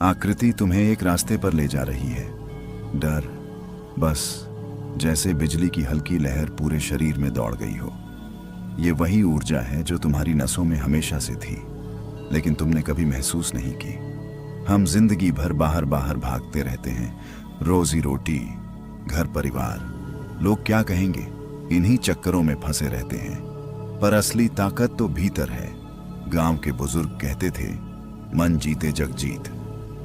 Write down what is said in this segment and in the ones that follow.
आकृति तुम्हें एक रास्ते पर ले जा रही है। डर, बस जैसे बिजली की हल्की लहर पूरे शरीर में दौड़ गई हो। ये वही ऊर्जा है जो तुम्हारी नसों में हमेशा से थी, लेकिन तुमने कभी महसूस नहीं की। हम जिंदगी भर बाहर बाहर भागते रहते हैं, रोजी रोटी, घर परिवार, लोग क्या कहेंगे, इन्हीं चक्करों में फंसे रहते हैं। पर असली ताकत तो भीतर है। गांव के बुजुर्ग कहते थे, मन जीते जग जीत।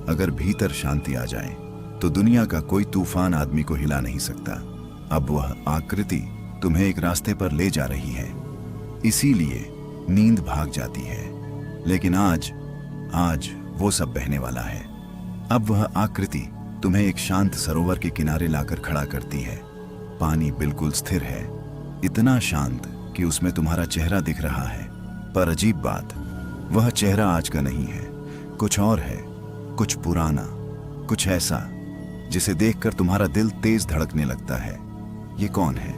अगर भीतर शांति आ जाए तो दुनिया का कोई तूफान आदमी को हिला नहीं सकता। अब वह आकृति तुम्हें एक रास्ते पर ले जा रही है, इसीलिए नींद भाग जाती है। लेकिन आज वो सब बहने वाला है। अब वह आकृति तुम्हें एक शांत सरोवर के किनारे लाकर खड़ा करती है। पानी बिल्कुल स्थिर है, इतना शांत कि उसमें तुम्हारा चेहरा दिख रहा है। पर अजीब बात, वह चेहरा आज का नहीं है, कुछ और है, कुछ पुराना, कुछ ऐसा जिसे देखकर तुम्हारा दिल तेज धड़कने लगता है। ये कौन है?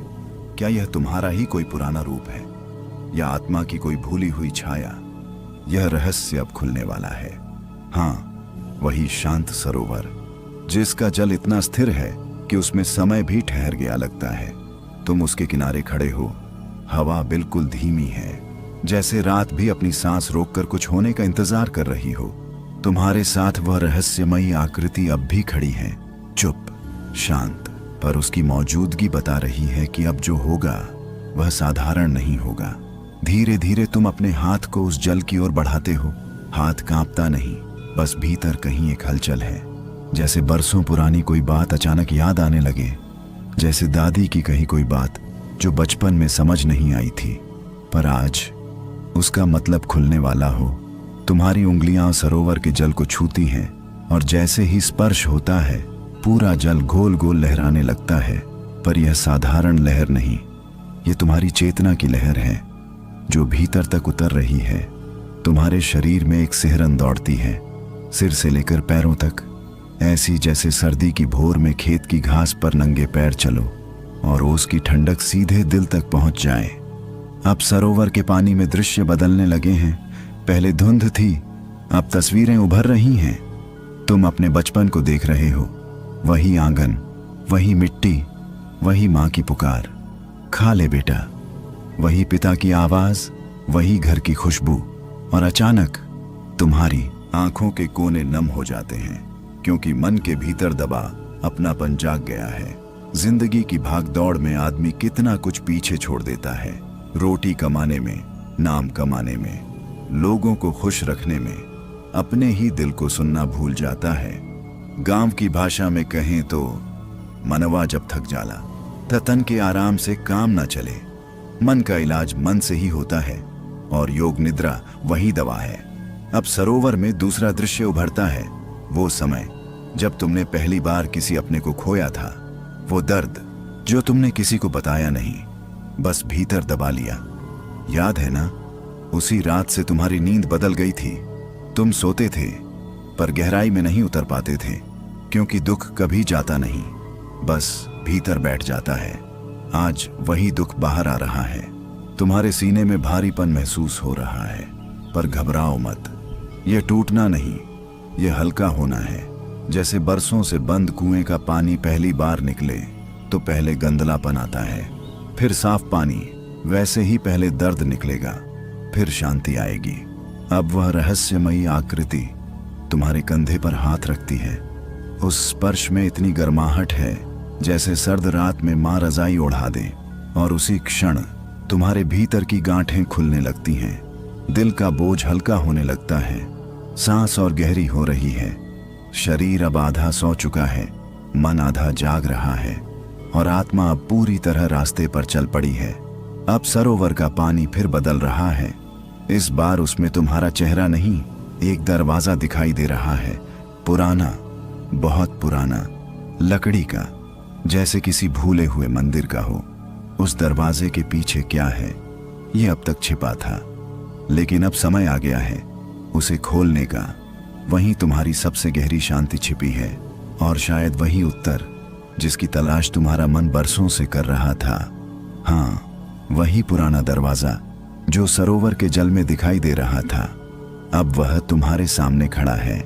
क्या यह तुम्हारा ही कोई पुराना रूप है, या आत्मा की कोई भूली हुई छाया? यह रहस्य अब खुलने वाला है। हाँ, वही शांत सरोवर जिसका जल इतना स्थिर है कि उसमें समय भी ठहर गया लगता है। तुम उसके किनारे खड़े हो, हवा बिल्कुल धीमी है, जैसे रात भी अपनी सांस रोककर कुछ होने का इंतजार कर रही हो। तुम्हारे साथ वह रहस्यमयी आकृति अब भी खड़ी है, चुप, शांत, पर उसकी मौजूदगी बता रही है कि अब जो होगा वह साधारण नहीं होगा। धीरे धीरे तुम अपने हाथ को उस जल की ओर बढ़ाते हो। हाथ कांपता नहीं, बस भीतर कहीं एक हलचल है, जैसे बरसों पुरानी कोई बात अचानक याद आने लगे, जैसे दादी की कही कोई बात जो बचपन में समझ नहीं आई थी, पर आज उसका मतलब खुलने वाला हो। तुम्हारी उंगलियां सरोवर के जल को छूती हैं, और जैसे ही स्पर्श होता है पूरा जल गोल गोल लहराने लगता है। पर यह साधारण लहर नहीं, ये तुम्हारी चेतना की लहर है जो भीतर तक उतर रही है। तुम्हारे शरीर में एक सिहरन दौड़ती है, सिर से लेकर पैरों तक, ऐसी जैसे सर्दी की भोर में खेत की घास पर नंगे पैर चलो और ओस की ठंडक सीधे दिल तक पहुंच जाए। अब सरोवर के पानी में दृश्य बदलने लगे हैं। पहले धुंध थी, अब तस्वीरें उभर रही हैं। तुम अपने बचपन को देख रहे हो, वही आंगन, वही मिट्टी, वही माँ की पुकार, खा ले बेटा, वही पिता की आवाज, वही घर की खुशबू। और अचानक तुम्हारी आंखों के कोने नम हो जाते हैं, क्योंकि मन के भीतर दबा अपनापन जाग गया है। जिंदगी की भागदौड़ में आदमी कितना कुछ पीछे छोड़ देता है, रोटी कमाने में, नाम कमाने में, लोगों को खुश रखने में, अपने ही दिल को सुनना भूल जाता है। गांव की भाषा में कहें तो मनवा जब थक जाला त तन के आराम से काम ना चले। मन का इलाज मन से ही होता है, और योग निद्रा वही दवा है। अब सरोवर में दूसरा दृश्य उभरता है, वो समय जब तुमने पहली बार किसी अपने को खोया था। वो दर्द जो तुमने किसी को बताया नहीं, बस भीतर दबा लिया। याद है ना, उसी रात से तुम्हारी नींद बदल गई थी। तुम सोते थे पर गहराई में नहीं उतर पाते थे, क्योंकि दुख कभी जाता नहीं, बस भीतर बैठ जाता है। आज वही दुख बाहर आ रहा है। तुम्हारे सीने में भारीपन महसूस हो रहा है, पर घबराओ मत। यह टूटना नहीं, यह हल्का होना है। जैसे बरसों से बंद कुएं का पानी पहली बार निकले तो पहले गंदलापन आता है, फिर साफ पानी, वैसे ही पहले दर्द निकलेगा, फिर शांति आएगी। अब वह रहस्यमयी आकृति तुम्हारे कंधे पर हाथ रखती है। उस स्पर्श में इतनी गर्माहट है जैसे सर्द रात में माँ रजाई ओढ़ा दे, और उसी क्षण तुम्हारे भीतर की गांठें खुलने लगती हैं। दिल का बोझ हल्का होने लगता है, सांस और गहरी हो रही है। शरीर अब आधा सो चुका है, मन आधा जाग रहा है, और आत्मा अब पूरी तरह रास्ते पर चल पड़ी है। अब सरोवर का पानी फिर बदल रहा है। इस बार उसमें तुम्हारा चेहरा नहीं, एक दरवाजा दिखाई दे रहा है, पुराना, बहुत पुराना, लकड़ी का, जैसे किसी भूले हुए मंदिर का हो। उस दरवाजे के पीछे क्या है, ये अब तक छिपा था, लेकिन अब समय आ गया है उसे खोलने का। वहीं तुम्हारी सबसे गहरी शांति छिपी है, और शायद वही उत्तर जिसकी तलाश तुम्हारा मन बरसों से कर रहा था। हाँ, वही पुराना दरवाजा जो सरोवर के जल में दिखाई दे रहा था, अब वह तुम्हारे सामने खड़ा है।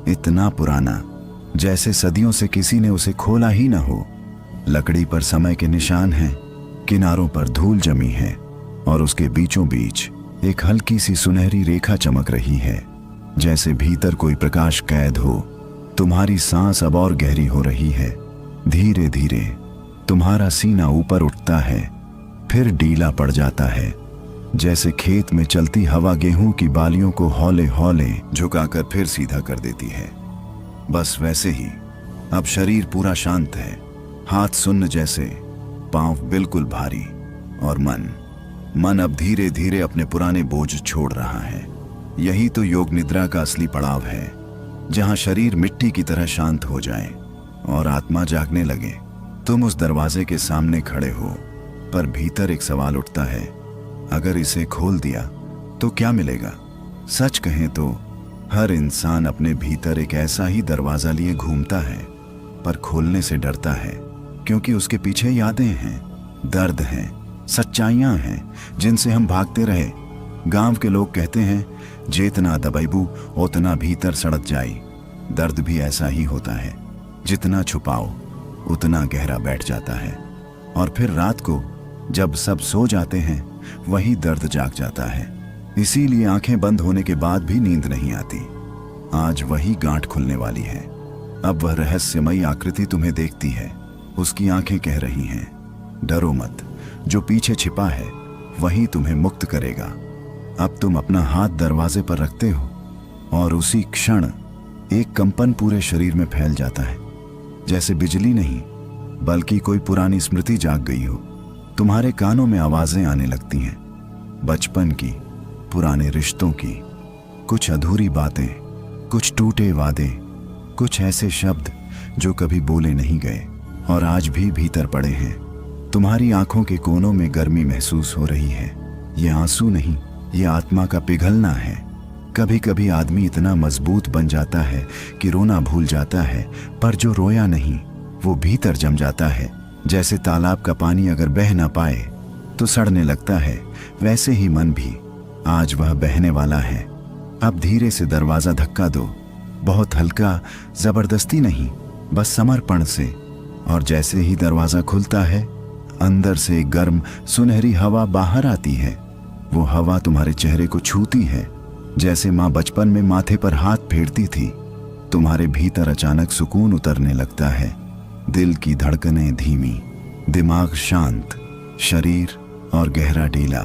इतना पुराना जैसे सदियों से किसी ने उसे खोला ही न हो। लकड़ी पर समय के निशान हैं, किनारों पर धूल जमी है और उसके बीचों बीच एक हल्की सी सुनहरी रेखा चमक रही है, जैसे भीतर कोई प्रकाश कैद हो। तुम्हारी सांस अब और गहरी हो रही है। धीरे धीरे तुम्हारा सीना ऊपर उठता है, फिर ढीला पड़ जाता है, जैसे खेत में चलती हवा गेहूं की बालियों को हौले हौले झुकाकर फिर सीधा कर देती है। बस वैसे ही अब शरीर पूरा शांत है, हाथ सुन्न जैसे, पांव बिल्कुल भारी, और मन अब धीरे धीरे अपने पुराने बोझ छोड़ रहा है। यही तो योग निद्रा का असली पड़ाव है, जहां शरीर मिट्टी की तरह शांत हो जाए और आत्मा जागने लगे। तुम उस दरवाजे के सामने खड़े हो, पर भीतर एक सवाल उठता है, अगर इसे खोल दिया तो क्या मिलेगा? सच कहें तो हर इंसान अपने भीतर एक ऐसा ही दरवाजा लिए घूमता है, पर खोलने से डरता है, क्योंकि उसके पीछे यादें हैं, दर्द हैं, सच्चाइयां हैं जिनसे हम भागते रहे। गांव के लोग कहते हैं, जितना दबैबू उतना भीतर सड़क जाई। दर्द भी ऐसा ही होता है, जितना छुपाओ उतना गहरा बैठ जाता है, और फिर रात को जब सब सो जाते हैं वही दर्द जाग जाता है। इसीलिए आंखें बंद होने के बाद भी नींद नहीं आती। आज वही गांठ खुलने वाली है। अब वह रहस्यमयी आकृति तुम्हें देखती है, उसकी आंखें कह रही हैं, डरो मत, जो पीछे छिपा है वही तुम्हें मुक्त करेगा। अब तुम अपना हाथ दरवाजे पर रखते हो और उसी क्षण एक कंपन पूरे शरीर में फैल जाता है, जैसे बिजली नहीं बल्कि कोई पुरानी स्मृति जाग गई हो। तुम्हारे कानों में आवाजें आने लगती हैं, बचपन की, पुराने रिश्तों की, कुछ अधूरी बातें, कुछ टूटे वादे, कुछ ऐसे शब्द जो कभी बोले नहीं गए और आज भी भीतर पड़े हैं। तुम्हारी आंखों के कोनों में गर्मी महसूस हो रही है। ये आंसू नहीं, ये आत्मा का पिघलना है। कभी कभी आदमी इतना मजबूत बन जाता है कि रोना भूल जाता है, पर जो रोया नहीं वो भीतर जम जाता है। जैसे तालाब का पानी अगर बह ना पाए तो सड़ने लगता है, वैसे ही मन भी आज वह बहने वाला है। अब धीरे से दरवाजा धक्का दो, बहुत हल्का, जबरदस्ती नहीं, बस समर्पण से। और जैसे ही दरवाजा खुलता है, अंदर से एक गर्म सुनहरी हवा बाहर आती है। वो हवा तुम्हारे चेहरे को छूती है, जैसे माँ बचपन में माथे पर हाथ फेरती थी। तुम्हारे भीतर अचानक सुकून उतरने लगता है, दिल की धड़कनें धीमी, दिमाग शांत, शरीर और गहरा ढीला।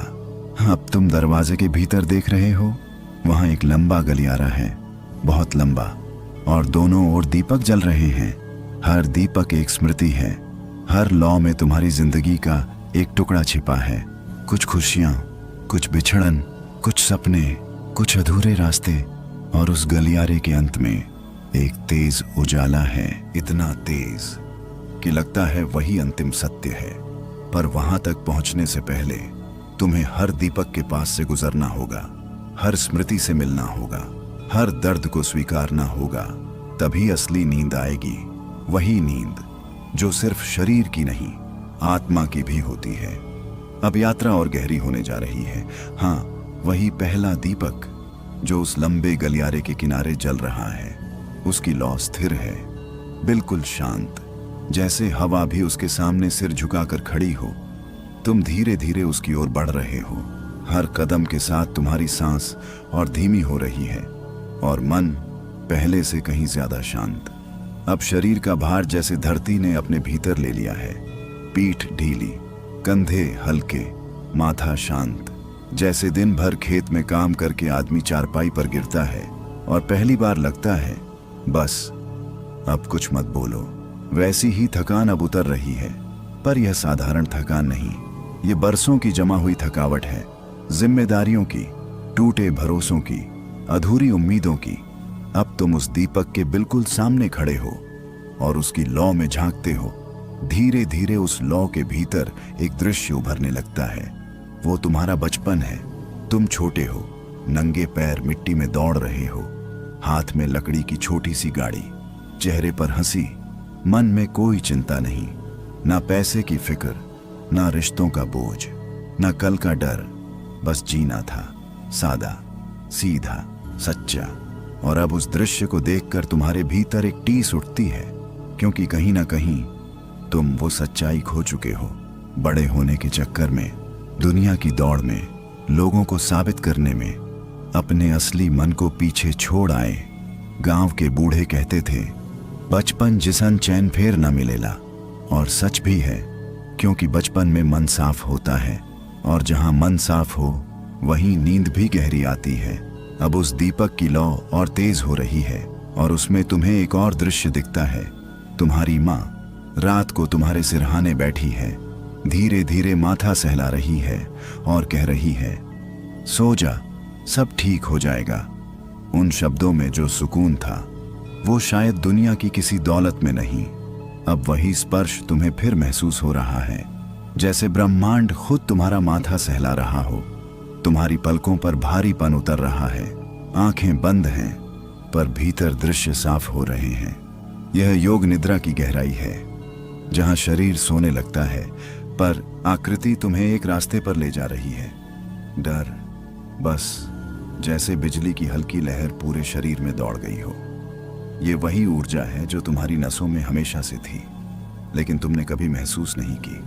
अब तुम दरवाजे के भीतर देख रहे हो, वहां एक लंबा गलियारा है, बहुत लंबा, और दोनों ओर दीपक जल रहे हैं। हर दीपक एक स्मृति है, हर लौ में तुम्हारी जिंदगी का एक टुकड़ा छिपा है। कुछ खुशियां, कुछ बिछड़न, कुछ सपने, कुछ अधूरे रास्ते, और उस गलियारे के अंत में एक तेज उजाला है, इतना तेज कि लगता है वही अंतिम सत्य है। पर वहां तक पहुंचने से पहले तुम्हें हर दीपक के पास से गुजरना होगा, हर स्मृति से मिलना होगा, हर दर्द को स्वीकारना होगा। तभी असली नींद आएगी, वही नींद जो सिर्फ शरीर की नहीं, आत्मा की भी होती है। अब यात्रा और गहरी होने जा रही है। हाँ, वही पहला दीपक जो उस लंबे गलियारे के किनारे जल रहा है, उसकी लौ स्थिर है, बिल्कुल शांत, जैसे हवा भी उसके सामने सिर झुकाकर खड़ी हो। तुम धीरे धीरे उसकी ओर बढ़ रहे हो, हर कदम के साथ तुम्हारी सांस और धीमी हो रही है, और मन पहले से कहीं ज्यादा शांत। अब शरीर का भार जैसे धरती ने अपने भीतर ले लिया है, पीठ ढीली, कंधे हल्के, माथा शांत, जैसे दिन भर खेत में काम करके आदमी चारपाई पर गिरता है और पहली बार लगता है, बस अब कुछ मत बोलो। वैसी ही थकान अब उतर रही है, पर यह साधारण थकान नहीं, ये बरसों की जमा हुई थकावट है, जिम्मेदारियों की, टूटे भरोसों की, अधूरी उम्मीदों की। अब तुम उस दीपक के बिल्कुल सामने खड़े हो और उसकी लौ में झांकते हो। धीरे धीरे उस लौ के भीतर एक दृश्य उभरने लगता है। वो तुम्हारा बचपन है। तुम छोटे हो, नंगे पैर मिट्टी में दौड़ रहे हो, हाथ में लकड़ी की छोटी सी गाड़ी, चेहरे पर हंसी, मन में कोई चिंता नहीं, ना पैसे की फिक्र, ना रिश्तों का बोझ, ना कल का डर। बस जीना था, सादा, सीधा, सच्चा। और अब उस दृश्य को देखकर तुम्हारे भीतर एक टीस उठती है, क्योंकि कहीं ना कहीं तुम वो सच्चाई खो चुके हो। बड़े होने के चक्कर में, दुनिया की दौड़ में, लोगों को साबित करने में अपने असली मन को पीछे छोड़ आए। गांव के बूढ़े कहते थे, बचपन जिसन चैन फेर न मिलेला। और सच भी है, क्योंकि बचपन में मन साफ होता है, और जहां मन साफ हो वहीं नींद भी गहरी आती है। अब उस दीपक की लौ और तेज हो रही है, और उसमें तुम्हें एक और दृश्य दिखता है। तुम्हारी माँ रात को तुम्हारे सिरहाने बैठी है, धीरे धीरे माथा सहला रही है और कह रही है, सो जा, सब ठीक हो जाएगा। उन शब्दों में जो सुकून था वो शायद दुनिया की किसी दौलत में नहीं। अब वही स्पर्श तुम्हें फिर महसूस हो रहा है, जैसे ब्रह्मांड खुद तुम्हारा माथा सहला रहा हो। तुम्हारी पलकों पर भारीपन उतर रहा है, आंखें बंद हैं पर भीतर दृश्य साफ हो रहे हैं। यह योग निद्रा की गहराई है, जहां शरीर सोने लगता है पर आकृति तुम्हें एक रास्ते पर ले जा रही है। डर, बस जैसे बिजली की हल्की लहर पूरे शरीर में दौड़ गई हो। ये वही ऊर्जा है जो तुम्हारी नसों में हमेशा से थी, लेकिन तुमने कभी महसूस नहीं की।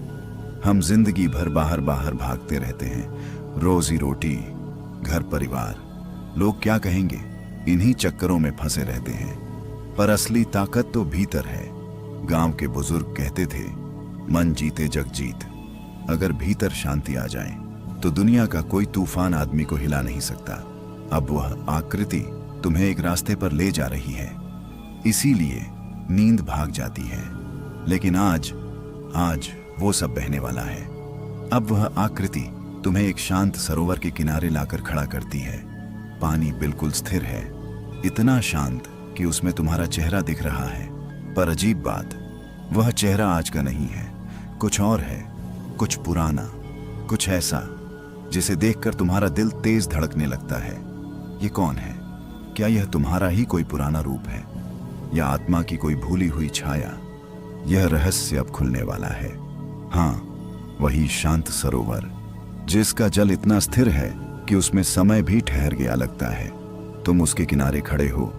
हम जिंदगी भर बाहर बाहर भागते रहते हैं, रोजी रोटी, घर परिवार, लोग क्या कहेंगे, इन्हीं चक्करों में फंसे रहते हैं। पर असली ताकत तो भीतर है। गांव के बुजुर्ग कहते थे, मन जीते जग जीत। अगर भीतर शांति आ जाए तो दुनिया का कोई तूफान आदमी को हिला नहीं सकता। अब वह आकृति तुम्हें एक रास्ते पर ले जा रही है, इसीलिए नींद भाग जाती है। लेकिन आज वो सब बहने वाला है। अब वह आकृति तुम्हें एक शांत सरोवर के किनारे लाकर खड़ा करती है। पानी बिल्कुल स्थिर है, इतना शांत कि उसमें तुम्हारा चेहरा दिख रहा है। पर अजीब बात, वह चेहरा आज का नहीं है, कुछ और है, कुछ पुराना, कुछ ऐसा जिसे देखकर तुम्हारा दिल तेज धड़कने लगता है। ये कौन है? क्या यह तुम्हारा ही कोई पुराना रूप है, या आत्मा की कोई भूली हुई छाया? यह रहस्य अब खुलने वाला है। हाँ, वही शांत सरोवर जिसका जल इतना स्थिर है कि उसमें समय भी ठहर गया लगता है। तुम उसके किनारे खड़े हो,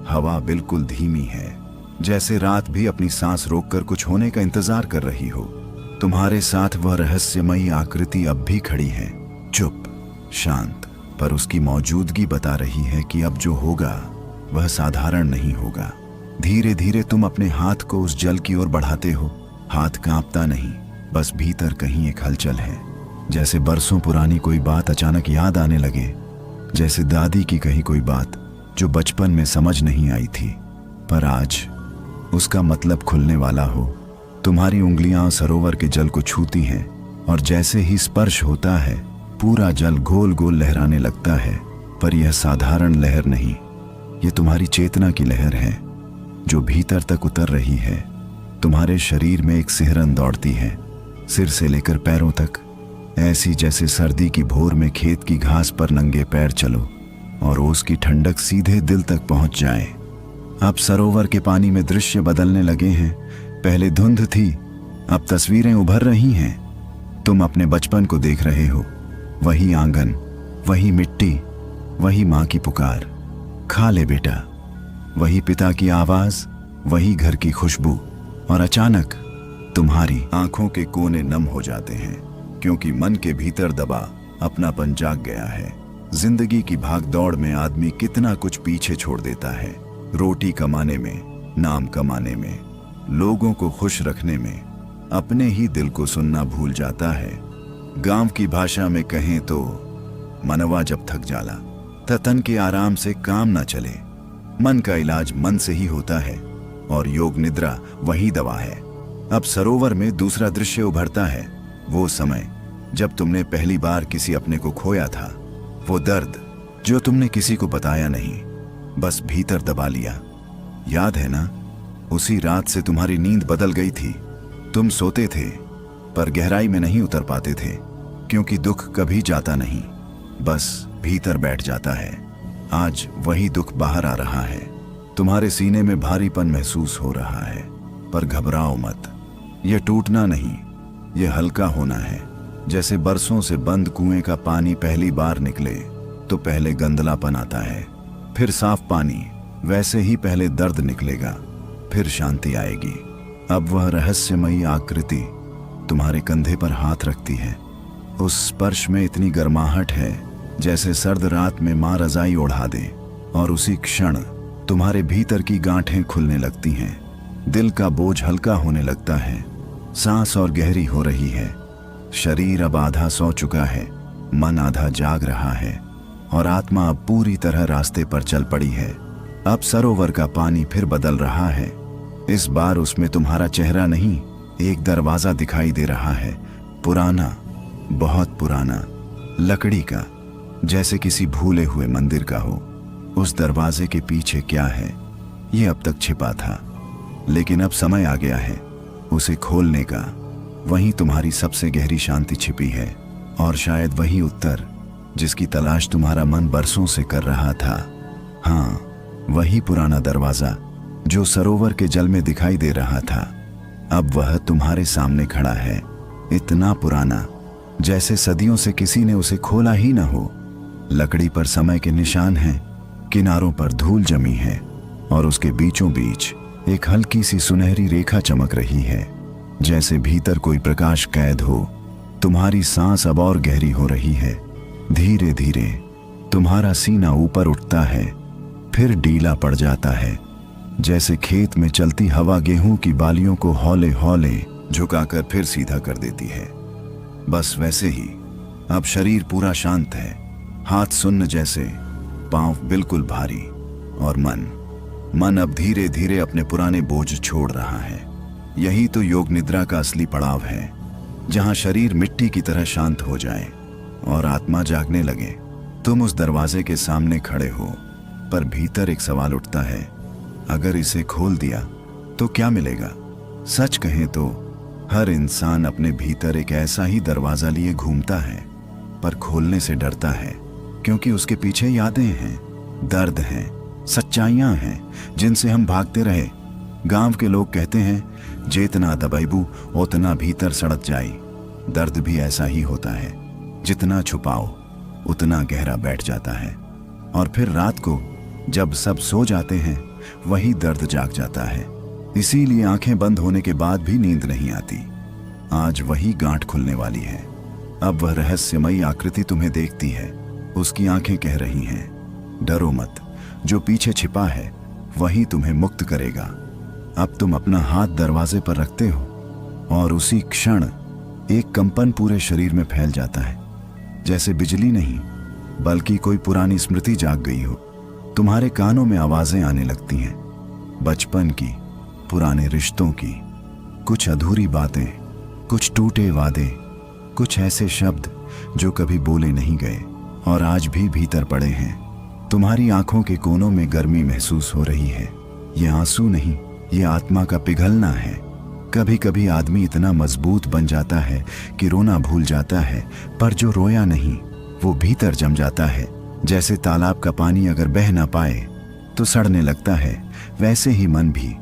हवा बिल्कुल धीमी है, जैसे रात भी अपनी सांस रोककर कुछ होने का इंतजार कर रही हो। तुम्हारे साथ वह रहस्यमयी आकृति अब भी खड़ी है, चुप, शांत, पर उसकी मौजूदगी बता रही है कि अब जो होगा वह साधारण नहीं होगा। धीरे धीरे तुम अपने हाथ को उस जल की ओर बढ़ाते हो। हाथ कांपता नहीं, बस भीतर कहीं एक हलचल है, जैसे बरसों पुरानी कोई बात अचानक याद आने लगे, जैसे दादी की कही कोई बात जो बचपन में समझ नहीं आई थी, पर आज उसका मतलब खुलने वाला हो। तुम्हारी उंगलियां सरोवर के जल को छूती हैं, और जैसे ही स्पर्श होता है पूरा जल गोल गोल लहराने लगता है। पर यह साधारण लहर नहीं, ये तुम्हारी चेतना की लहर है, जो भीतर तक उतर रही है। तुम्हारे शरीर में एक सिहरन दौड़ती है, सिर से लेकर पैरों तक, ऐसी जैसे सर्दी की भोर में खेत की घास पर नंगे पैर चलो और ओस की ठंडक सीधे दिल तक पहुंच जाए। अब सरोवर के पानी में दृश्य बदलने लगे हैं। पहले धुंध थी, अब तस्वीरें उभर रही हैं। तुम अपने बचपन को देख रहे हो, वही आंगन, वही मिट्टी, वही माँ की पुकार, खा ले बेटा, वही पिता की आवाज, वही घर की खुशबू। और अचानक तुम्हारी आंखों के कोने नम हो जाते हैं, क्योंकि मन के भीतर दबा अपनापन जाग गया है। जिंदगी की भागदौड़ में आदमी कितना कुछ पीछे छोड़ देता है, रोटी कमाने में, नाम कमाने में, लोगों को खुश रखने में, अपने ही दिल को सुनना भूल जाता है। गांव की भाषा में कहें तो मनवा जब थक जाला त तन के आराम से काम ना चले। मन का इलाज मन से ही होता है, और योग निद्रा वही दवा है। अब सरोवर में दूसरा दृश्य उभरता है, वो समय जब तुमने पहली बार किसी अपने को खोया था, वो दर्द जो तुमने किसी को बताया नहीं, बस भीतर दबा लिया। याद है ना, उसी रात से तुम्हारी नींद बदल गई थी। तुम सोते थे पर गहराई में नहीं उतर पाते थे, क्योंकि दुख कभी जाता नहीं, बस भीतर बैठ जाता है। आज वही दुख बाहर आ रहा है, तुम्हारे सीने में भारीपन महसूस हो रहा है। पर घबराओ मत, यह टूटना नहीं, यह हल्का होना है। जैसे बरसों से बंद कुएं का पानी पहली बार निकले तो पहले गंदलापन आता है, फिर साफ पानी, वैसे ही पहले दर्द निकलेगा, फिर शांति आएगी। अब वह रहस्यमयी आकृति तुम्हारे कंधे पर हाथ रखती है। उस स्पर्श में इतनी गर्माहट है जैसे सर्द रात में माँ रजाई ओढ़ा दे, और उसी क्षण तुम्हारे भीतर की गांठें खुलने लगती हैं। दिल का बोझ हल्का होने लगता है, सांस और गहरी हो रही है। शरीर अब आधा सो चुका है, मन आधा जाग रहा है, और आत्मा अब पूरी तरह रास्ते पर चल पड़ी है। अब सरोवर का पानी फिर बदल रहा है। इस बार उसमें तुम्हारा चेहरा नहीं, एक दरवाजा दिखाई दे रहा है, पुराना, बहुत पुराना, लकड़ी का, जैसे किसी भूले हुए मंदिर का हो। उस दरवाजे के पीछे क्या है, ये अब तक छिपा था, लेकिन अब समय आ गया है उसे खोलने का। वहीं तुम्हारी सबसे गहरी शांति छिपी है, और शायद वही उत्तर जिसकी तलाश तुम्हारा मन बरसों से कर रहा था। हाँ, वही पुराना दरवाजा जो सरोवर के जल में दिखाई दे रहा था, अब वह तुम्हारे सामने खड़ा है। इतना पुराना जैसे सदियों से किसी ने उसे खोला ही न हो। लकड़ी पर समय के निशान हैं, किनारों पर धूल जमी है, और उसके बीचों बीच एक हल्की सी सुनहरी रेखा चमक रही है, जैसे भीतर कोई प्रकाश कैद हो। तुम्हारी सांस अब और गहरी हो रही है। धीरे धीरे तुम्हारा सीना ऊपर उठता है, फिर ढीला पड़ जाता है, जैसे खेत में चलती हवा गेहूं की बालियों को हौले हौले झुकाकर फिर सीधा कर देती है। बस वैसे ही अब शरीर पूरा शांत है, हाथ सुन्न जैसे, पांव बिल्कुल भारी, और मन अब धीरे धीरे अपने पुराने बोझ छोड़ रहा है। यही तो योग निद्रा का असली पड़ाव है, जहां शरीर मिट्टी की तरह शांत हो जाए और आत्मा जागने लगे। तुम उस दरवाजे के सामने खड़े हो, पर भीतर एक सवाल उठता है, अगर इसे खोल दिया तो क्या मिलेगा? सच कहें तो हर इंसान अपने भीतर एक ऐसा ही दरवाजा लिए घूमता है, पर खोलने से डरता है, क्योंकि उसके पीछे यादें हैं, दर्द हैं, सच्चाइयां हैं जिनसे हम भागते रहे। गांव के लोग कहते हैं, जितना दबाइबू उतना भीतर सड़क जाई। दर्द भी ऐसा ही होता है, जितना छुपाओ उतना गहरा बैठ जाता है, और फिर रात को जब सब सो जाते हैं वही दर्द जाग जाता है। इसीलिए आंखें बंद होने के बाद भी नींद नहीं आती। आज वही गांठ खुलने वाली है। अब वह रहस्यमयी आकृति तुम्हें देखती है, उसकी आंखें कह रही हैं, डरो मत, जो पीछे छिपा है वही तुम्हें मुक्त करेगा। अब तुम अपना हाथ दरवाजे पर रखते हो, और उसी क्षण एक कंपन पूरे शरीर में फैल जाता है, जैसे बिजली नहीं बल्कि कोई पुरानी स्मृति जाग गई हो। तुम्हारे कानों में आवाजें आने लगती हैं, बचपन की, पुराने रिश्तों की, कुछ अधूरी बातें, कुछ टूटे वादे, कुछ ऐसे शब्द जो कभी बोले नहीं गए और आज भी भीतर पड़े हैं। तुम्हारी आंखों के कोनों में गर्मी महसूस हो रही है। ये आंसू नहीं, ये आत्मा का पिघलना है। कभी कभी आदमी इतना मजबूत बन जाता है कि रोना भूल जाता है, पर जो रोया नहीं वो भीतर जम जाता है। जैसे तालाब का पानी अगर बह ना पाए तो सड़ने लगता है, वैसे ही मन भी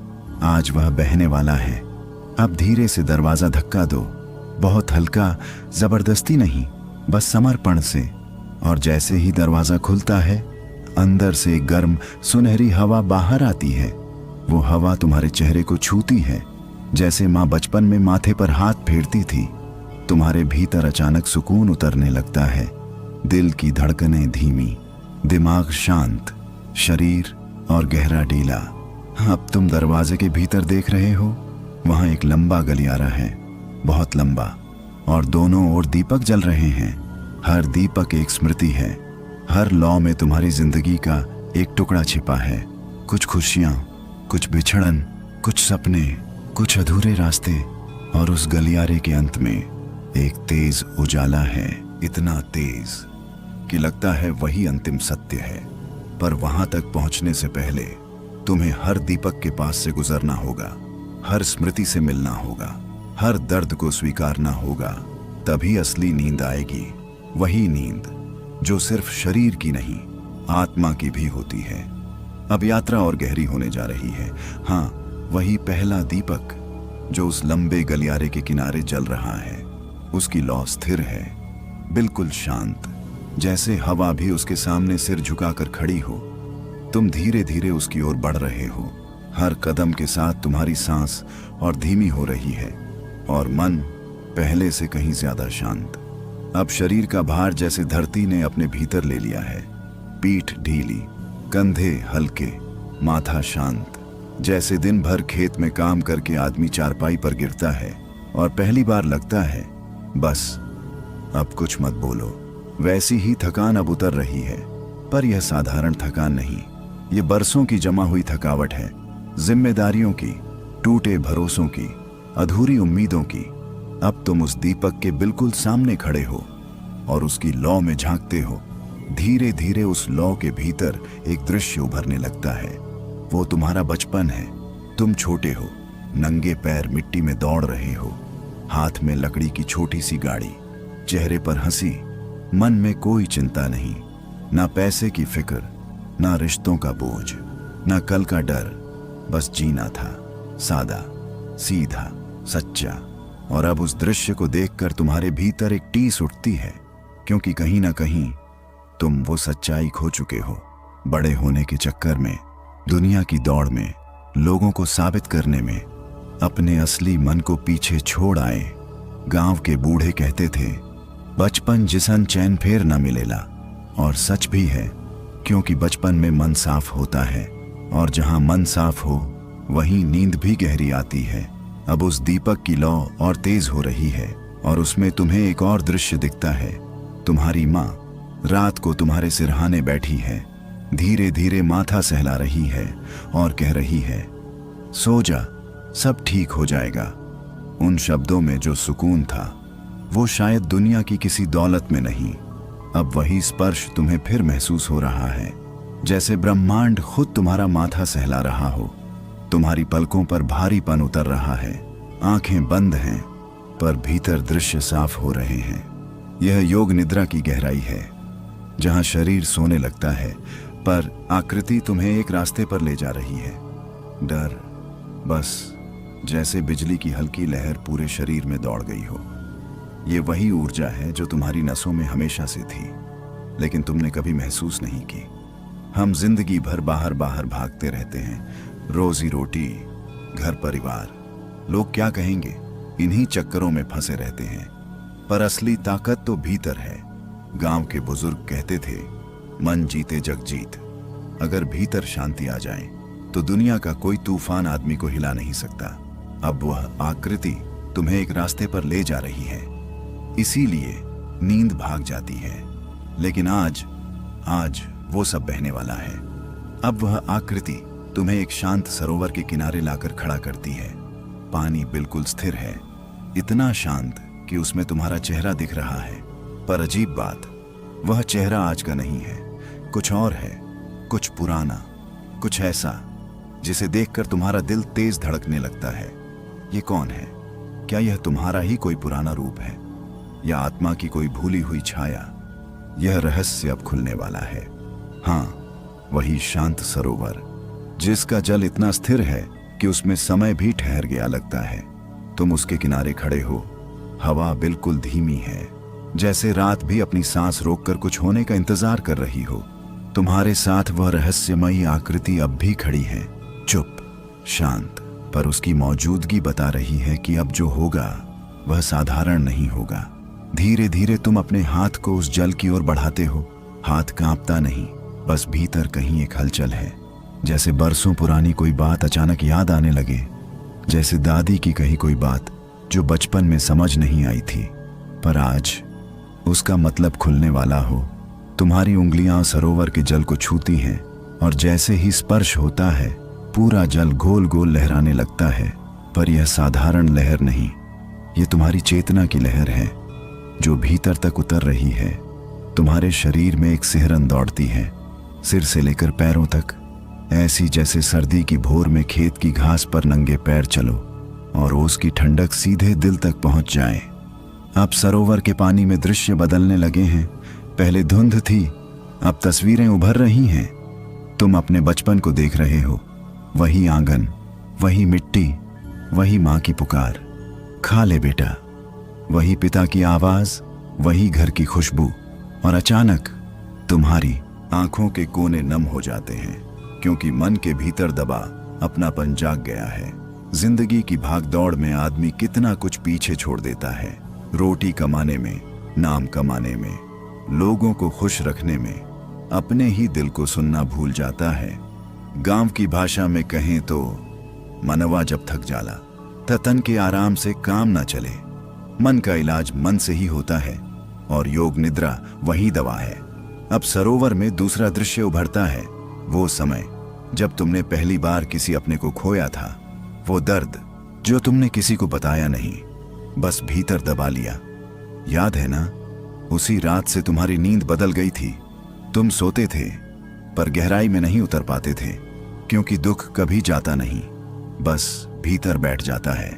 आज वह बहने वाला है। अब धीरे से दरवाजा धक्का दो, बहुत हल्का, जबरदस्ती नहीं, बस समर्पण से। और जैसे ही दरवाजा खुलता है, अंदर से गर्म सुनहरी हवा बाहर आती है। वो हवा तुम्हारे चेहरे को छूती है, जैसे माँ बचपन में माथे पर हाथ फेरती थी। तुम्हारे भीतर अचानक सुकून उतरने लगता है, दिल की धड़कनें धीमी, दिमाग शांत, शरीर और गहरा ढीला। अब तुम दरवाजे के भीतर देख रहे हो, वहां एक लंबा गलियारा है, बहुत लंबा, और दोनों ओर दीपक जल रहे हैं। हर दीपक एक स्मृति है, हर लौ में तुम्हारी जिंदगी का एक टुकड़ा छिपा है। कुछ खुशियां, कुछ बिछड़न, कुछ सपने, कुछ अधूरे रास्ते, और उस गलियारे के अंत में एक तेज उजाला है, इतना तेज कि लगता है वही अंतिम सत्य है। पर वहां तक पहुंचने से पहले तुम्हें हर दीपक के पास से गुजरना होगा, हर स्मृति से मिलना होगा, हर दर्द को स्वीकारना होगा। तभी असली नींद आएगी, वही नींद जो सिर्फ शरीर की नहीं, आत्मा की भी होती है। अब यात्रा और गहरी होने जा रही है। हाँ, वही पहला दीपक जो उस लंबे गलियारे के किनारे जल रहा है, उसकी लौ स्थिर है, बिल्कुल शांत, जैसे हवा भी उसके सामने सिर झुकाकर खड़ी हो। तुम धीरे धीरे उसकी ओर बढ़ रहे हो। हर कदम के साथ तुम्हारी सांस और धीमी हो रही है और मन पहले से कहीं ज्यादा शांत। अब शरीर का भार जैसे धरती ने अपने भीतर ले लिया है। पीठ ढीली, कंधे हल्के, माथा शांत, जैसे दिन भर खेत में काम करके आदमी चारपाई पर गिरता है और पहली बार लगता है बस अब कुछ मत बोलो। वैसी ही थकान अब उतर रही है, पर यह साधारण थकान नहीं, ये बरसों की जमा हुई थकावट है। जिम्मेदारियों की, टूटे भरोसों की, अधूरी उम्मीदों की। अब तुम उस दीपक के बिल्कुल सामने खड़े हो और उसकी लौ में झांकते हो। धीरे धीरे उस लौ के भीतर एक दृश्य उभरने लगता है। वो तुम्हारा बचपन है। तुम छोटे हो, नंगे पैर मिट्टी में दौड़ रहे हो, हाथ में लकड़ी की छोटी सी गाड़ी, चेहरे पर हंसी, मन में कोई चिंता नहीं, ना पैसे की फिक्र, ना रिश्तों का बोझ, ना कल का डर। बस जीना था, सादा, सीधा, सच्चा। और अब उस दृश्य को देखकर तुम्हारे भीतर एक टीस उठती है, क्योंकि कहीं ना कहीं तुम वो सच्चाई खो चुके हो। बड़े होने के चक्कर में, दुनिया की दौड़ में, लोगों को साबित करने में अपने असली मन को पीछे छोड़ आए। गांव के बूढ़े कहते थे, बचपन जिसन चैन फेर न मिलेला। और सच भी है, क्योंकि बचपन में मन साफ होता है और जहां मन साफ हो वहीं नींद भी गहरी आती है। अब उस दीपक की लौ और तेज हो रही है और उसमें तुम्हें एक और दृश्य दिखता है। तुम्हारी माँ रात को तुम्हारे सिरहाने बैठी है, धीरे धीरे माथा सहला रही है और कह रही है, सो जा, सब ठीक हो जाएगा। उन शब्दों में जो सुकून था वो शायद दुनिया की किसी दौलत में नहीं। अब वही स्पर्श तुम्हें फिर महसूस हो रहा है, जैसे ब्रह्मांड खुद तुम्हारा माथा सहला रहा हो। तुम्हारी पलकों पर भारीपन उतर रहा है, आंखें बंद हैं पर भीतर दृश्य साफ हो रहे हैं। यह योग निद्रा की गहराई है, जहां शरीर सोने लगता है पर आकृति तुम्हें एक रास्ते पर ले जा रही है। डर, बस जैसे बिजली की हल्की लहर पूरे शरीर में दौड़ गई हो। ये वही ऊर्जा है जो तुम्हारी नसों में हमेशा से थी, लेकिन तुमने कभी महसूस नहीं की। हम जिंदगी भर बाहर बाहर भागते रहते हैं, रोजी रोटी, घर परिवार, लोग क्या कहेंगे, इन्हीं चक्करों में फंसे रहते हैं। पर असली ताकत तो भीतर है। गांव के बुजुर्ग कहते थे, मन जीते जग जीत। अगर भीतर शांति आ जाए तो दुनिया का कोई तूफान आदमी को हिला नहीं सकता। अब वह आकृति तुम्हें एक रास्ते पर ले जा रही है, इसीलिए नींद भाग जाती है। लेकिन आज वो सब बहने वाला है। अब वह आकृति तुम्हें एक शांत सरोवर के किनारे लाकर खड़ा करती है। पानी बिल्कुल स्थिर है, इतना शांत कि उसमें तुम्हारा चेहरा दिख रहा है। पर अजीब बात, वह चेहरा आज का नहीं है, कुछ और है, कुछ पुराना, कुछ ऐसा जिसे देखकर तुम्हारा दिल तेज धड़कने लगता है। ये कौन है? क्या यह तुम्हारा ही कोई पुराना रूप है या आत्मा की कोई भूली हुई छाया? यह रहस्य अब खुलने वाला है। हाँ, वही शांत सरोवर जिसका जल इतना स्थिर है कि उसमें समय भी ठहर गया लगता है। तुम उसके किनारे खड़े हो, हवा बिल्कुल धीमी है, जैसे रात भी अपनी सांस रोककर कुछ होने का इंतजार कर रही हो। तुम्हारे साथ वह रहस्यमयी आकृति अब भी खड़ी है, चुप, शांत, पर उसकी मौजूदगी बता रही है कि अब जो होगा वह साधारण नहीं होगा। धीरे धीरे तुम अपने हाथ को उस जल की ओर बढ़ाते हो। हाथ कांपता नहीं, बस भीतर कहीं एक हलचल है, जैसे बरसों पुरानी कोई बात अचानक याद आने लगे, जैसे दादी की कही कोई बात जो बचपन में समझ नहीं आई थी, पर आज उसका मतलब खुलने वाला हो। तुम्हारी उंगलियां सरोवर के जल को छूती हैं और जैसे ही स्पर्श होता है पूरा जल गोल गोल लहराने लगता है। पर यह साधारण लहर नहीं, ये तुम्हारी चेतना की लहर है जो भीतर तक उतर रही है। तुम्हारे शरीर में एक सिहरन दौड़ती है, सिर से लेकर पैरों तक, ऐसी जैसे सर्दी की भोर में खेत की घास पर नंगे पैर चलो और ओस की ठंडक सीधे दिल तक पहुंच जाए। अब सरोवर के पानी में दृश्य बदलने लगे हैं। पहले धुंध थी, अब तस्वीरें उभर रही हैं। तुम अपने बचपन को देख रहे हो, वही आंगन, वही मिट्टी, वही माँ की पुकार, खा ले बेटा, वही पिता की आवाज, वही घर की खुशबू। और अचानक तुम्हारी आंखों के कोने नम हो जाते हैं। क्योंकि मन के भीतर दबा अपनापन जाग गया है। जिंदगी की भागदौड़ में आदमी कितना कुछ पीछे छोड़ देता है। रोटी कमाने में, नाम कमाने में, लोगों को खुश रखने में अपने ही दिल को सुनना भूल जाता है। गांव की भाषा में कहें तो मनवा जब थक जाला त तन के आराम से काम ना चले। मन का इलाज मन से ही होता है और योग निद्रा वही दवा है। अब सरोवर में दूसरा दृश्य उभरता है। वो समय जब तुमने पहली बार किसी अपने को खोया था, वो दर्द जो तुमने किसी को बताया नहीं, बस भीतर दबा लिया। याद है ना? उसी रात से तुम्हारी नींद बदल गई थी। तुम सोते थे पर गहराई में नहीं उतर पाते थे, क्योंकि दुख कभी जाता नहीं, बस भीतर बैठ जाता है।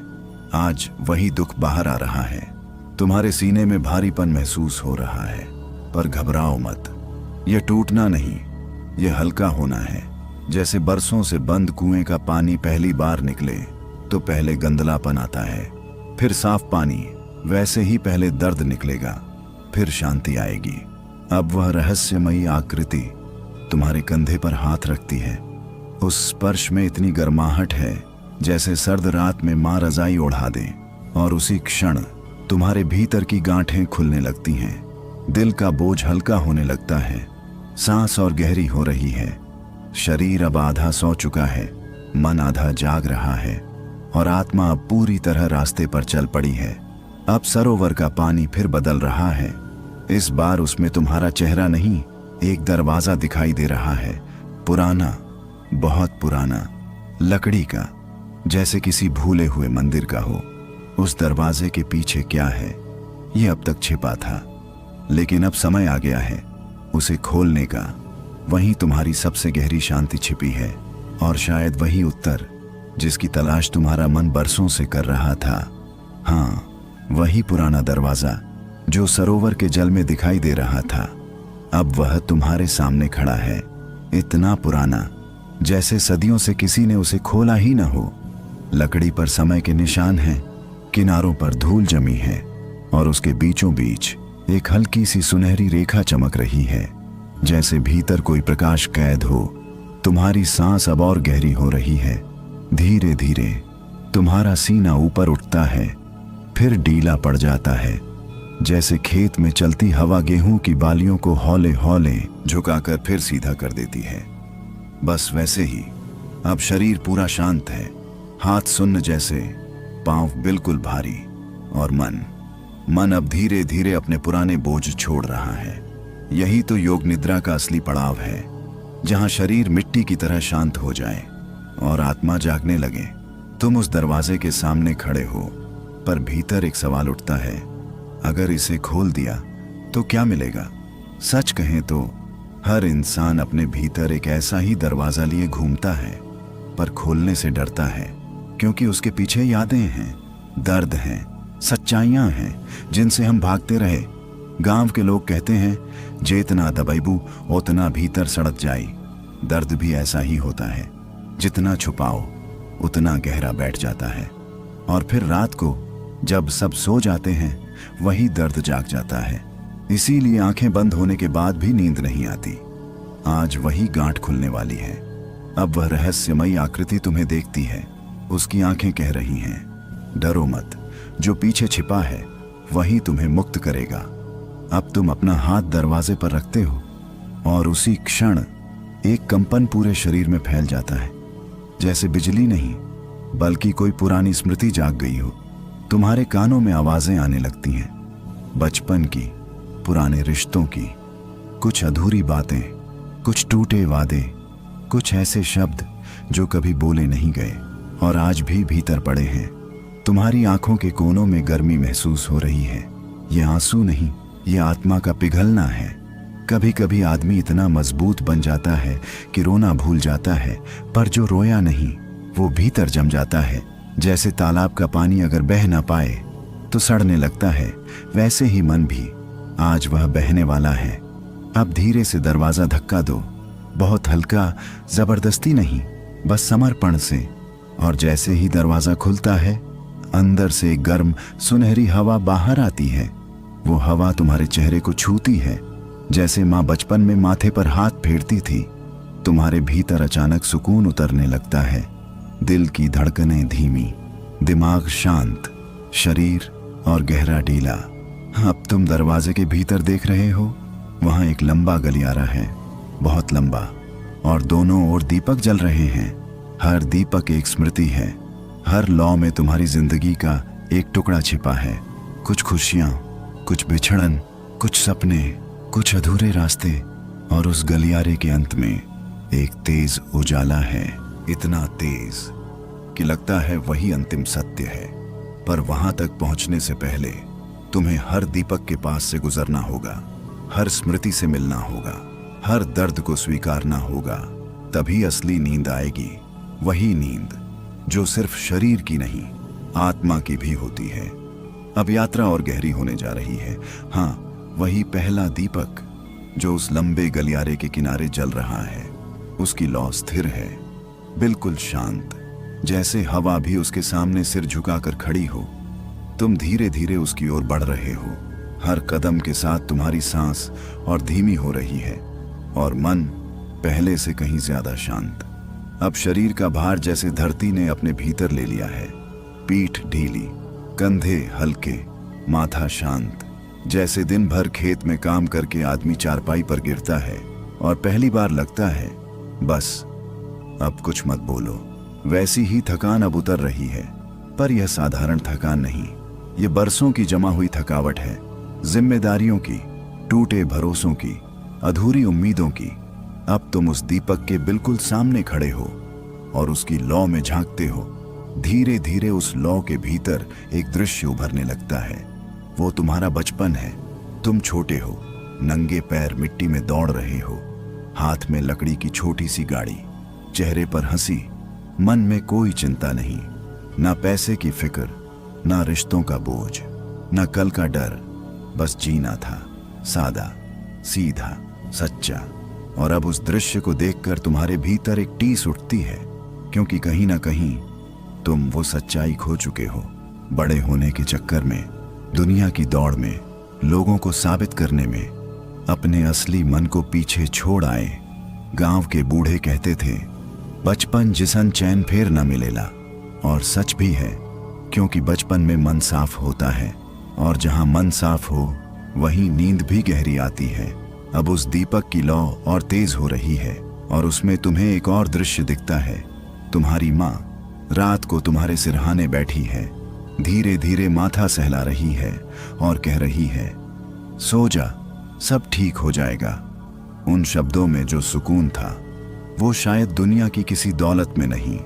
आज वही दुख बाहर आ रहा है। तुम्हारे सीने में भारीपन महसूस हो रहा है, पर घबराओ मत। यह टूटना नहीं, यह हल्का होना है। जैसे बरसों से बंद कुएं का पानी पहली बार निकले तो पहले गंदलापन आता है, फिर साफ पानी, वैसे ही पहले दर्द निकलेगा, फिर शांति आएगी। अब वह रहस्यमयी आकृति तुम्हारे कंधे पर हाथ रखती है। उस स्पर्श में इतनी गर्माहट है जैसे सर्द रात में माँ रजाई ओढ़ा दे, और उसी क्षण तुम्हारे भीतर की गांठें खुलने लगती हैं। दिल का बोझ हल्का होने लगता है, सांस और गहरी हो रही है। शरीर अब आधा सो चुका है, मन आधा जाग रहा है, और आत्मा अब पूरी तरह रास्ते पर चल पड़ी है। अब सरोवर का पानी फिर बदल रहा है। इस बार उसमें तुम्हारा चेहरा नहीं, एक दरवाजा दिखाई दे रहा है, पुराना, बहुत पुराना, लकड़ी का, जैसे किसी भूले हुए मंदिर का हो। उस दरवाजे के पीछे क्या है, ये अब तक छिपा था, लेकिन अब समय आ गया है उसे खोलने का। वहीं तुम्हारी सबसे गहरी शांति छिपी है, और शायद वही उत्तर जिसकी तलाश तुम्हारा मन बरसों से कर रहा था। हाँ, वही पुराना दरवाजा जो सरोवर के जल में दिखाई दे रहा था, अब वह तुम्हारे सामने खड़ा है। इतना पुराना जैसे सदियों से किसी ने उसे खोला ही न हो। लकड़ी पर समय के निशान हैं, किनारों पर धूल जमी है, और उसके बीचों बीच एक हल्की सी सुनहरी रेखा चमक रही है, जैसे भीतर कोई प्रकाश कैद हो। तुम्हारी सांस अब और गहरी हो रही है। धीरे धीरे तुम्हारा सीना ऊपर उठता है, फिर ढीला पड़ जाता है, जैसे खेत में चलती हवा गेहूं की बालियों को हौले हौले झुकाकर फिर सीधा कर देती है। बस वैसे ही अब शरीर पूरा शांत है, हाथ सुन्न जैसे, पांव बिल्कुल भारी, और मन अब धीरे धीरे अपने पुराने बोझ छोड़ रहा है। यही तो योग निद्रा का असली पड़ाव है, जहां शरीर मिट्टी की तरह शांत हो जाए और आत्मा जागने लगे। तुम उस दरवाजे के सामने खड़े हो, पर भीतर एक सवाल उठता है, अगर इसे खोल दिया तो क्या मिलेगा? सच कहें तो हर इंसान अपने भीतर एक ऐसा ही दरवाजा लिए घूमता है, पर खोलने से डरता है, क्योंकि उसके पीछे यादें हैं, दर्द हैं, सच्चाइयां हैं जिनसे हम भागते रहे। गांव के लोग कहते हैं, जितना दबैबू उतना भीतर सड़क जाई। दर्द भी ऐसा ही होता है, जितना छुपाओ उतना गहरा बैठ जाता है, और फिर रात को जब सब सो जाते हैं वही दर्द जाग जाता है। इसीलिए आंखें बंद होने के बाद भी नींद नहीं आती। आज वही गांठ खुलने वाली है। अब वह रहस्यमयी आकृति तुम्हें देखती है, उसकी आंखें कह रही हैं, डरो मत, जो पीछे छिपा है वही तुम्हें मुक्त करेगा। अब तुम अपना हाथ दरवाजे पर रखते हो, और उसी क्षण एक कंपन पूरे शरीर में फैल जाता है, जैसे बिजली नहीं बल्कि कोई पुरानी स्मृति जाग गई हो। तुम्हारे कानों में आवाजें आने लगती हैं, बचपन की, पुराने रिश्तों की, कुछ अधूरी बातें, कुछ टूटे वादे, कुछ ऐसे शब्द जो कभी बोले नहीं गए और आज भी भीतर पड़े हैं। तुम्हारी आंखों के कोनों में गर्मी महसूस हो रही है। ये आंसू नहीं, ये आत्मा का पिघलना है। कभी कभी आदमी इतना मजबूत बन जाता है कि रोना भूल जाता है, पर जो रोया नहीं वो भीतर जम जाता है। जैसे तालाब का पानी अगर बह ना पाए तो सड़ने लगता है, वैसे ही मन भी आज वह बहने वाला है। अब धीरे से दरवाजा धक्का दो, बहुत हल्का, जबरदस्ती नहीं, बस समर्पण से। और जैसे ही दरवाजा खुलता है, अंदर से एक गर्म सुनहरी हवा बाहर आती है। वो हवा तुम्हारे चेहरे को छूती है, जैसे माँ बचपन में माथे पर हाथ फेरती थी। तुम्हारे भीतर अचानक सुकून उतरने लगता है। दिल की धड़कनें धीमी, दिमाग शांत, शरीर और गहरा ढीला। अब तुम दरवाजे के भीतर देख रहे हो, वहां एक लंबा गलियारा है, बहुत लंबा, और दोनों ओर दीपक जल रहे हैं। हर दीपक एक स्मृति है। हर लौ में तुम्हारी जिंदगी का एक टुकड़ा छिपा है। कुछ खुशियां, कुछ बिछड़न, कुछ सपने, कुछ अधूरे रास्ते। और उस गलियारे के अंत में एक तेज उजाला है, इतना तेज कि लगता है वही अंतिम सत्य है। पर वहां तक पहुंचने से पहले तुम्हें हर दीपक के पास से गुजरना होगा, हर स्मृति से मिलना होगा, हर दर्द को स्वीकारना होगा। तभी असली नींद आएगी, वही नींद जो सिर्फ शरीर की नहीं, आत्मा की भी होती है। अब यात्रा और गहरी होने जा रही है। हाँ, वही पहला दीपक जो उस लंबे गलियारे के किनारे जल रहा है, उसकी लौ स्थिर है, बिल्कुल शांत, जैसे हवा भी उसके सामने सिर झुकाकर खड़ी हो। तुम धीरे धीरे उसकी ओर बढ़ रहे हो। हर कदम के साथ तुम्हारी सांस और धीमी हो रही है, और मन पहले से कहीं ज्यादा शांत। अब शरीर का भार जैसे धरती ने अपने भीतर ले लिया है। पीठ ढीली, कंधे हल्के, माथा शांत, जैसे दिन भर खेत में काम करके आदमी चारपाई पर गिरता है और पहली बार लगता है बस अब कुछ मत बोलो। वैसी ही थकान अब उतर रही है, पर यह साधारण थकान नहीं, ये बरसों की जमा हुई थकावट है। जिम्मेदारियों की, टूटे भरोसों की, अधूरी उम्मीदों की। अब तुम उस दीपक के बिल्कुल सामने खड़े हो और उसकी लौ में झांकते हो। धीरे धीरे उस लौ के भीतर एक दृश्य उभरने लगता है। वो तुम्हारा बचपन है। तुम छोटे हो, नंगे पैर मिट्टी में दौड़ रहे हो, हाथ में लकड़ी की छोटी सी गाड़ी, चेहरे पर हंसी, मन में कोई चिंता नहीं, ना पैसे की फिक्र, ना रिश्तों का बोझ, ना कल का डर। बस जीना था, सादा, सीधा, सच्चा। और अब उस दृश्य को देखकर तुम्हारे भीतर एक टीस उठती है, क्योंकि कहीं ना कहीं तुम वो सच्चाई खो चुके हो। बड़े होने के चक्कर में, दुनिया की दौड़ में, लोगों को साबित करने में, अपने असली मन को पीछे छोड़ आए। गांव के बूढ़े कहते थे, बचपन जिसन चैन फेर न मिलेला। और सच भी है, क्योंकि बचपन में मन साफ होता है, और जहां मन साफ हो वहीं नींद भी गहरी आती है। अब उस दीपक की लौ और तेज हो रही है, और उसमें तुम्हें एक और दृश्य दिखता है। तुम्हारी माँ रात को तुम्हारे सिरहाने बैठी है, धीरे धीरे माथा सहला रही है और कह रही है, सो जा, सब ठीक हो जाएगा। उन शब्दों में जो सुकून था, वो शायद दुनिया की किसी दौलत में नहीं।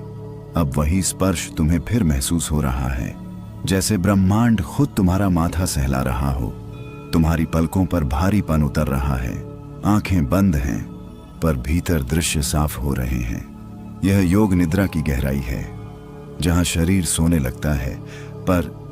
अब वही स्पर्श तुम्हें फिर महसूस हो रहा है, जैसे ब्रह्मांड खुद तुम्हारा माथा सहला रहा हो। तुम्हारी पलकों पर भारीपन उतर रहा है, आंखें बंद हैं, पर भीतर दृश्य साफ हो रहे हैं। यह योग निद्रा की गहराई है, जहां शरीर सोने लगता है, पर